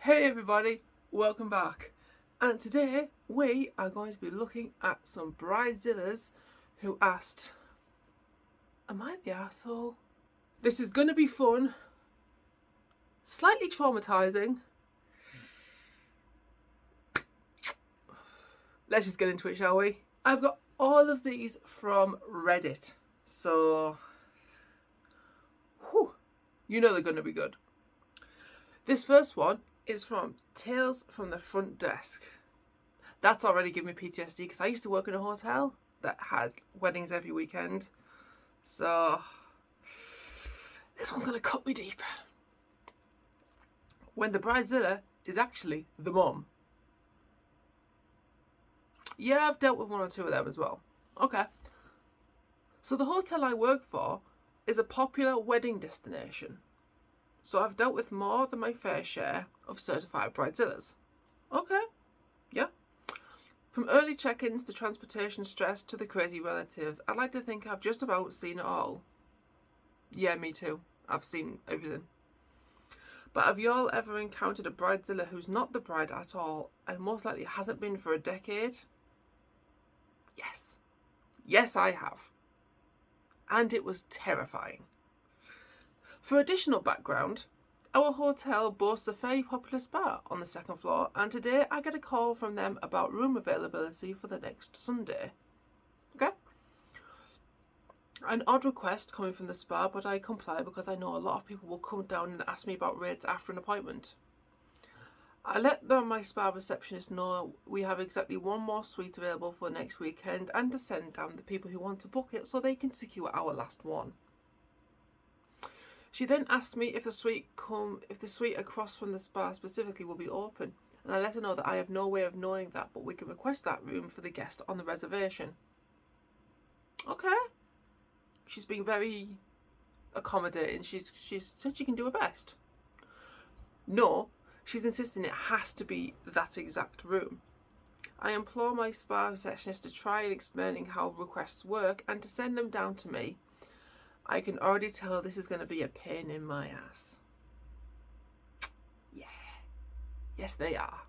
Hey everybody, welcome back. And today we are going to be looking at some Bridezillas who asked, am I the asshole? This is going to be fun, slightly traumatizing. Let's just get into it, shall we? I've got all of these from Reddit, so you know they're going to be good. This first one is from Tales from the Front Desk. That's already given me PTSD because I used to work in a hotel that had weddings every weekend. So this one's going to cut me deep. When the bridezilla is actually the mum. Yeah, I've dealt with one or two of them as well. Okay. So the hotel I work for is a popular wedding destination. So I've dealt with more than my fair share of certified bridezillas. Okay. Yeah. From early check-ins to transportation stress to the crazy relatives, I'd like to think I've just about seen it all. Yeah, me too. I've seen everything. But have y'all ever encountered a bridezilla who's not the bride at all and most likely hasn't been for a decade? Yes. Yes, I have. And it was terrifying. For additional background, our hotel boasts a fairly popular spa on the second floor, and today I get a call from them about room availability for the next Sunday. Okay? An odd request coming from the spa, but I comply because I know a lot of people will come down and ask me about rates after an appointment. I let my spa receptionist know we have exactly one more suite available for next weekend and to send down the people who want to book it so they can secure our last one. She then asked me if the suite across from the spa specifically will be open, and I let her know that I have no way of knowing that, but we can request that room for the guest on the reservation. Okay. She's been very accommodating. She's said she can do her best. No, she's insisting it has to be that exact room. I implore my spa receptionist to try explaining how requests work and to send them down to me. I can already tell this is going to be a pain in my ass. Yeah. Yes, they are.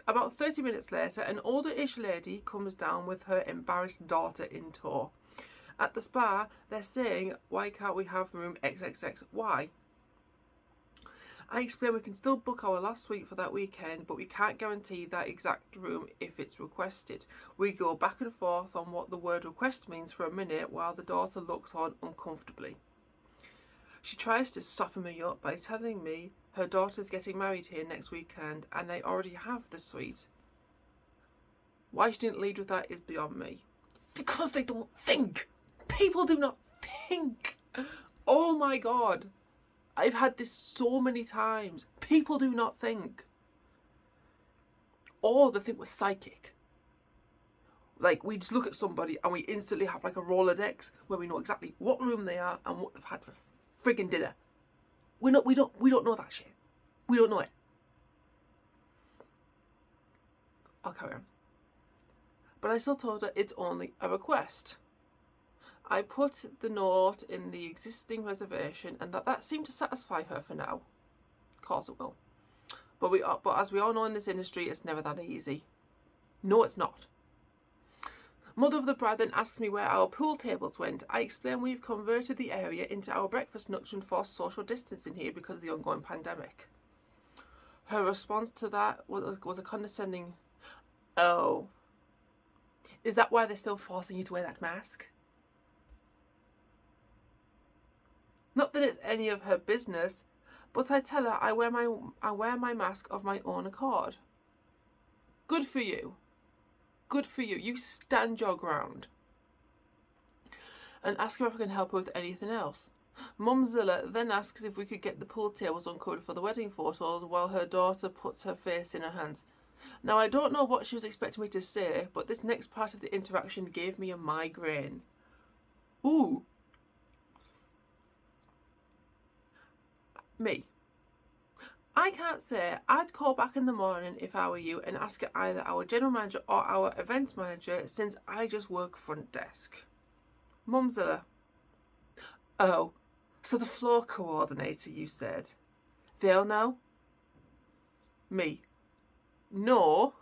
About 30 minutes later, an older-ish lady comes down with her embarrassed daughter in tow. At the spa, they're saying, why can't we have room XXX? Why? I explain we can still book our last suite for that weekend, but we can't guarantee that exact room if it's requested. We go back and forth on what the word request means for a minute while the daughter looks on uncomfortably. She tries to soften me up by telling me her daughter's getting married here next weekend and they already have the suite. Why she didn't lead with that is beyond me. Because they don't think. People do not think. Oh my god. I've had this so many times. People do not think. Or they think we're psychic. Like, we just look at somebody and we instantly have like a Rolodex where we know exactly what room they are and what they've had for friggin' dinner. We don't know that shit. We don't know it. I'll carry on. But I still told her it's only a request. I put the note in the existing reservation and that seemed to satisfy her for now. Of course it will. But as we all know in this industry, it's never that easy. No, it's not. Mother of the bride then asks me where our pool tables went. I explain we've converted the area into our breakfast nooks to enforce social distancing here because of the ongoing pandemic. Her response to that was a condescending, oh, is that why they're still forcing you to wear that mask? Not that it's any of her business, but I tell her I wear my mask of my own accord. Good for you. Good for you. You stand your ground. And ask her if I can help her with anything else. Mumzilla then asks if we could get the pool tables uncovered for the wedding photos while her daughter puts her face in her hands. Now I don't know what she was expecting me to say, but this next part of the interaction gave me a migraine. Ooh. Me. I can't say. I'd call back in the morning if I were you and ask either our general manager or our events manager since I just work front desk. Mumzilla. Oh, so the floor coordinator you said. They'll know? Me. No,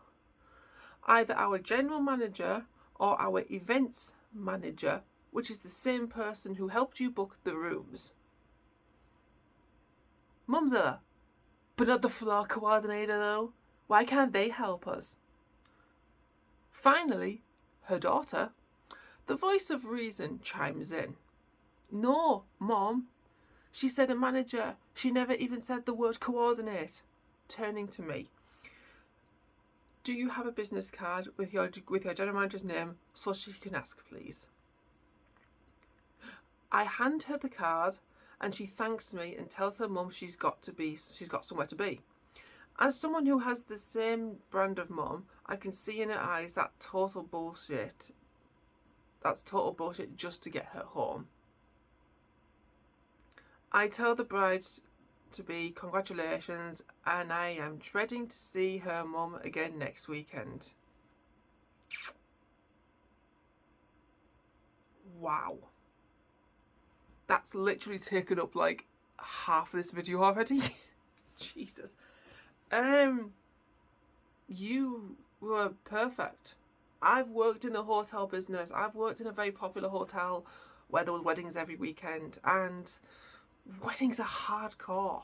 either our general manager or our events manager, which is the same person who helped you book the rooms. Mum's there, but not the floor coordinator though. Why can't they help us? Finally, her daughter, the voice of reason, chimes in. No, Mom, she said a manager. She never even said the word coordinate. Turning to me. Do you have a business card with your general manager's name so she can ask, please? I hand her the card and she thanks me and tells her mum she's got somewhere to be. As someone who has the same brand of mum, I can see in her eyes that's total bullshit just to get her home. I tell the bride to be congratulations, and I am dreading to see her mum again next weekend. Wow. That's literally taken up like half of this video already. Jesus. You were perfect. I've worked in the hotel business. I've worked in a very popular hotel where there were weddings every weekend, and weddings are hardcore.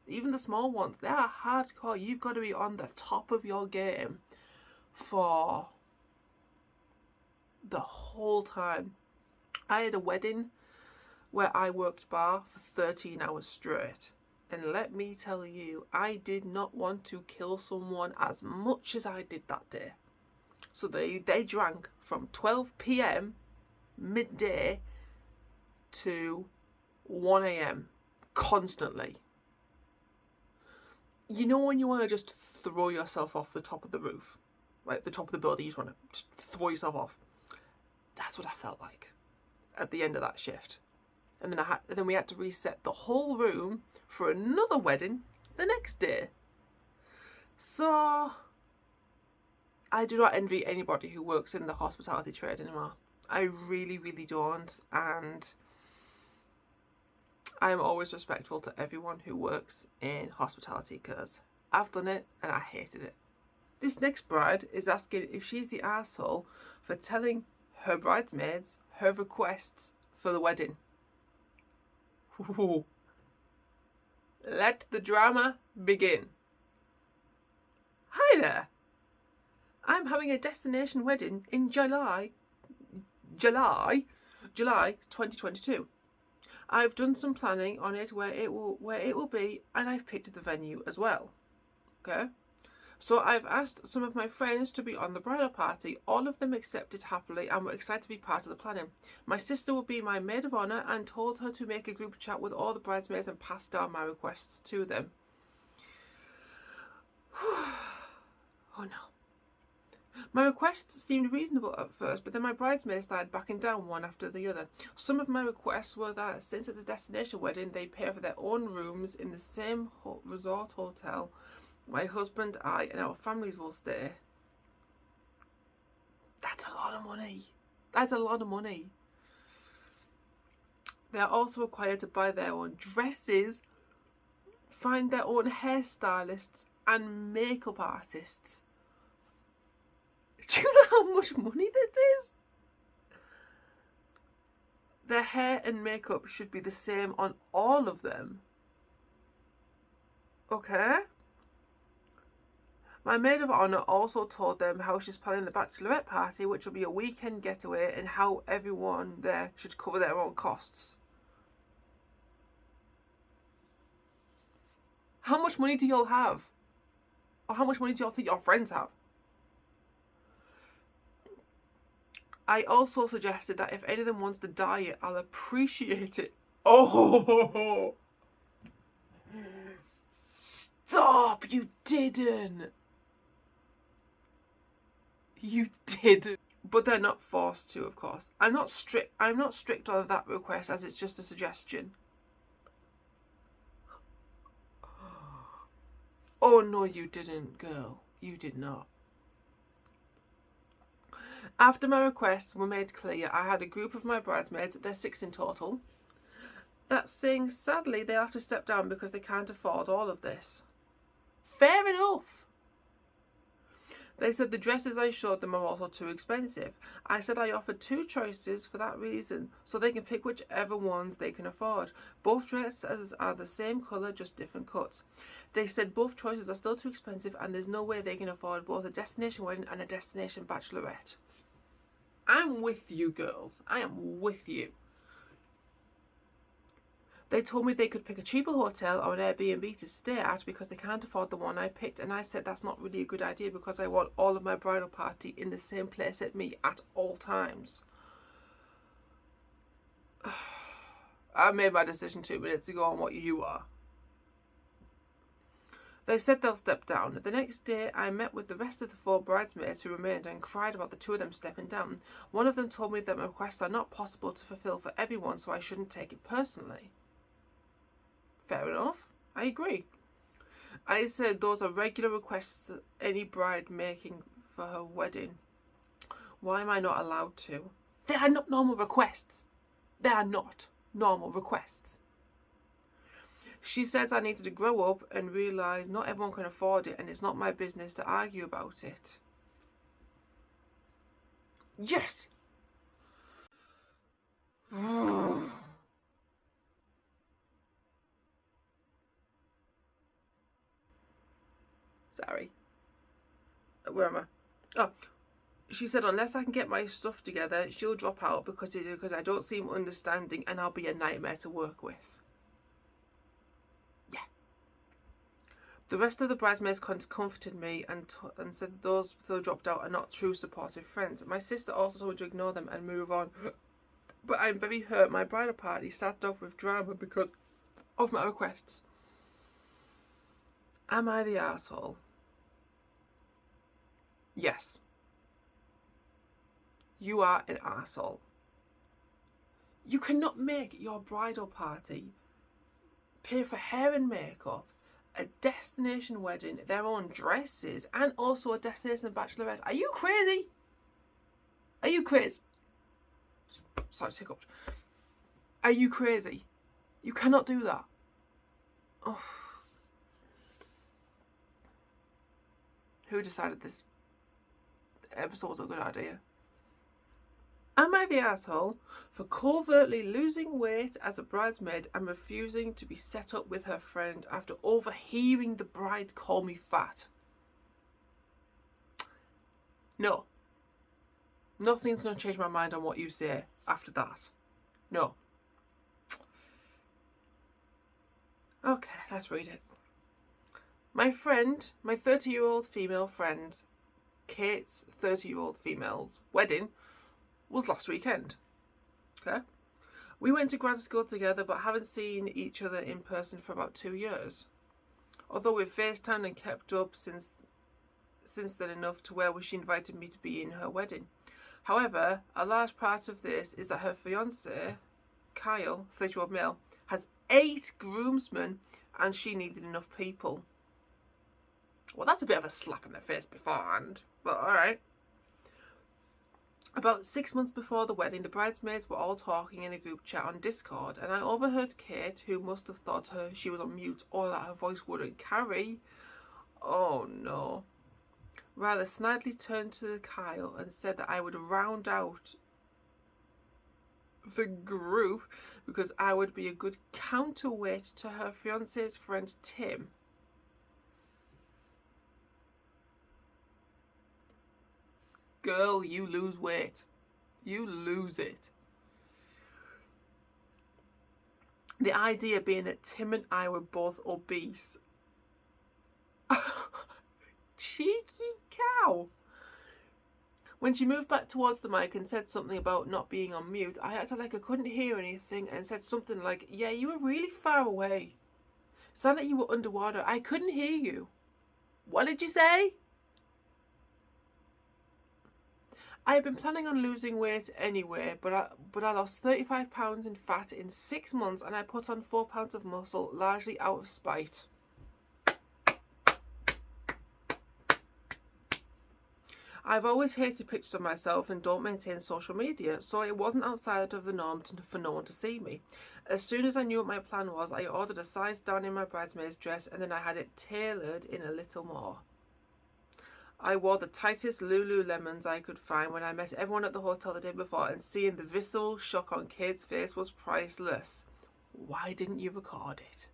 Even the small ones, they are hardcore. You've got to be on the top of your game for the whole time. I had a wedding where I worked bar for 13 hours straight. And let me tell you, I did not want to kill someone as much as I did that day. So they drank from 12 p.m. midday to 1 a.m. constantly. You know when you want to just throw yourself off the top of the roof, like the top of the building, you just want to just throw yourself off. That's what I felt like at the end of that shift. And then we had to reset the whole room for another wedding the next day. So I do not envy anybody who works in the hospitality trade anymore. I really, really don't. And I am always respectful to everyone who works in hospitality because I've done it and I hated it. This next bride is asking if she's the arsehole for telling her bridesmaids her requests for the wedding. Ooh. Let the drama begin. Hi there. I'm having a destination wedding in July 2022. I've done some planning on it where it will be, and I've picked the venue as well. Okay? So I've asked some of my friends to be on the bridal party. All of them accepted happily and were excited to be part of the planning. My sister will be my maid of honour and told her to make a group chat with all the bridesmaids and pass down my requests to them. Oh no. My requests seemed reasonable at first, but then my bridesmaids started backing down one after the other. Some of my requests were that since it's a destination wedding, they pay for their own rooms in the same resort hotel my husband, I, and our families will stay. That's a lot of money. That's a lot of money. They are also required to buy their own dresses, find their own hairstylists and makeup artists. Do you know how much money this is? Their hair and makeup should be the same on all of them. Okay? My maid of honour also told them how she's planning the bachelorette party, which will be a weekend getaway, and how everyone there should cover their own costs. How much money do y'all have? Or how much money do y'all think your friends have? I also suggested that if any of them wants to diet, I'll appreciate it. Oh! Stop! You didn't! You did. But they're not forced to, of course. I'm not strict on that request, as it's just a suggestion. Oh no, you didn't, girl. You did not. After my requests were made clear, I had a group of my bridesmaids, there's 6 in total, that saying sadly they'll have to step down because they can't afford all of this. Fair enough. They said the dresses I showed them are also too expensive. I said I offered 2 choices for that reason, so they can pick whichever ones they can afford. Both dresses are the same colour, just different cuts. They said both choices are still too expensive and there's no way they can afford both a destination wedding and a destination bachelorette. I'm with you, girls. I am with you. They told me they could pick a cheaper hotel or an Airbnb to stay at because they can't afford the one I picked, and I said that's not really a good idea because I want all of my bridal party in the same place at me at all times. I made my decision 2 minutes ago on what you are. They said they'll step down. The next day I met with the rest of the 4 bridesmaids who remained and cried about the 2 of them stepping down. One of them told me that my requests are not possible to fulfill for everyone, so I shouldn't take it personally. Fair enough. I agree. I said those are regular requests any bride making for her wedding. Why am I not allowed to? They are not normal requests. They are not normal requests. She says I needed to grow up and realise not everyone can afford it and it's not my business to argue about it. Yes! Sorry. Where am I? Oh, she said unless I can get my stuff together, she'll drop out because I don't seem understanding and I'll be a nightmare to work with. Yeah. The rest of the bridesmaids comforted me and said those who dropped out are not true supportive friends. My sister also told me to ignore them and move on. But I'm very hurt. My bridal party started off with drama because of my requests. Am I the asshole? Yes. You are an asshole. You cannot make your bridal party pay for hair and makeup, a destination wedding, their own dresses, and also a destination bachelorette. Are you crazy? Are you crazy? Sorry, hiccuped. Are you crazy? You cannot do that. Oh. Who decided this episode was a good idea? Am I the asshole for covertly losing weight as a bridesmaid and refusing to be set up with her friend after overhearing the bride call me fat? No. Nothing's going to change my mind on what you say after that. No. Okay, let's read it. My friend, my 30-year-old female friend, Kate's 30-year-old female's wedding was last weekend. Okay? We went to grad school together but haven't seen each other in person for about 2 years. Although we've FaceTimed and kept up since then enough to where she invited me to be in her wedding. However, a large part of this is that her fiance, Kyle, 30-year-old male, has 8 groomsmen and she needed enough people. Well, that's a bit of a slap in the face beforehand, but alright. About 6 months before the wedding, the bridesmaids were all talking in a group chat on Discord, and I overheard Kate, who must have thought she was on mute or that her voice wouldn't carry, oh no, rather snidely turned to Kyle and said that I would round out the group because I would be a good counterweight to her fiance's friend Tim. Girl, you lose weight. You lose it. The idea being that Tim and I were both obese. Cheeky cow. When she moved back towards the mic and said something about not being on mute, I acted like I couldn't hear anything and said something like, yeah, you were really far away. Sounded like you were underwater. I couldn't hear you. What did you say? I had been planning on losing weight anyway, but I lost 35 pounds in fat in 6 months and I put on 4 pounds of muscle, largely out of spite. I've always hated pictures of myself and don't maintain social media, so it wasn't outside of the norm for no one to see me. As soon as I knew what my plan was, I ordered a size down in my bridesmaid's dress, and then I had it tailored in a little more. I wore the tightest Lululemons I could find when I met everyone at the hotel the day before, and seeing the visceral shock on Kate's face was priceless. Why didn't you record it?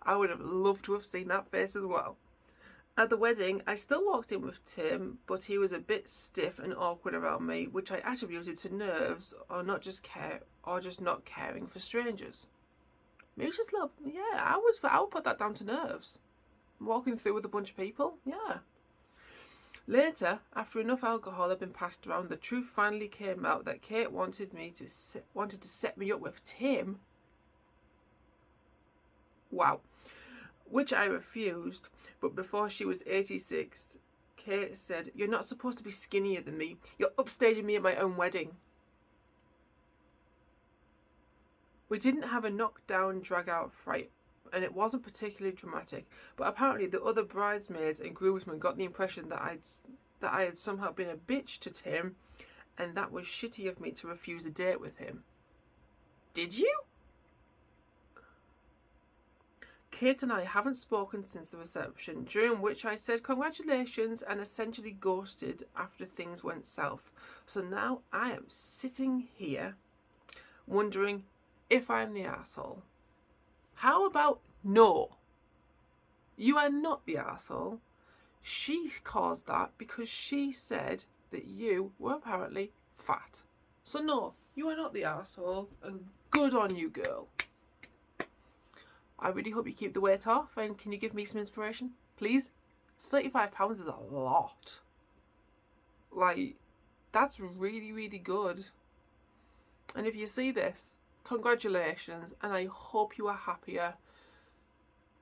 I would have loved to have seen that face as well. At the wedding, I still walked in with Tim, but he was a bit stiff and awkward around me, which I attributed to nerves or just not caring for strangers. Maybe just I would put that down to nerves. Walking through with a bunch of people, yeah. Later, after enough alcohol had been passed around, the truth finally came out that Kate wanted to set me up with Tim. Wow. Which I refused, but before she was 86, Kate said, "You're not supposed to be skinnier than me. You're upstaging me at my own wedding." We didn't have a knockdown, drag-out fight, and it wasn't particularly dramatic, but apparently the other bridesmaids and groomsmen got the impression that I had somehow been a bitch to Tim, and that was shitty of me to refuse a date with him. Did you? Kate and I haven't spoken since the reception, during which I said congratulations and essentially ghosted after things went south. So now I am sitting here wondering if I'm the asshole. How about no? You are not the asshole. She caused that because she said that you were apparently fat. So no, you are not the asshole, and good on you, girl. I really hope you keep the weight off, and can you give me some inspiration, please? £35 is a lot. Like, that's really, really good. And if you see this, congratulations, and I hope you are happier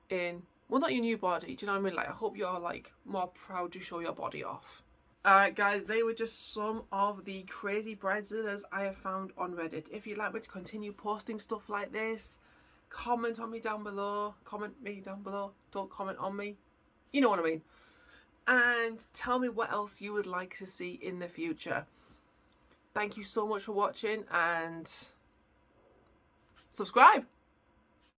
in, well, not your new body, do you know what I mean? Like, I hope you're, like, more proud to show your body off. Alright guys, they were just some of the crazy bridezillas I have found on Reddit. If you'd like me to continue posting stuff like this, comment on me down below. Comment me down below. Don't comment on me. You know what I mean. And tell me what else you would like to see in the future. Thank you so much for watching, and subscribe.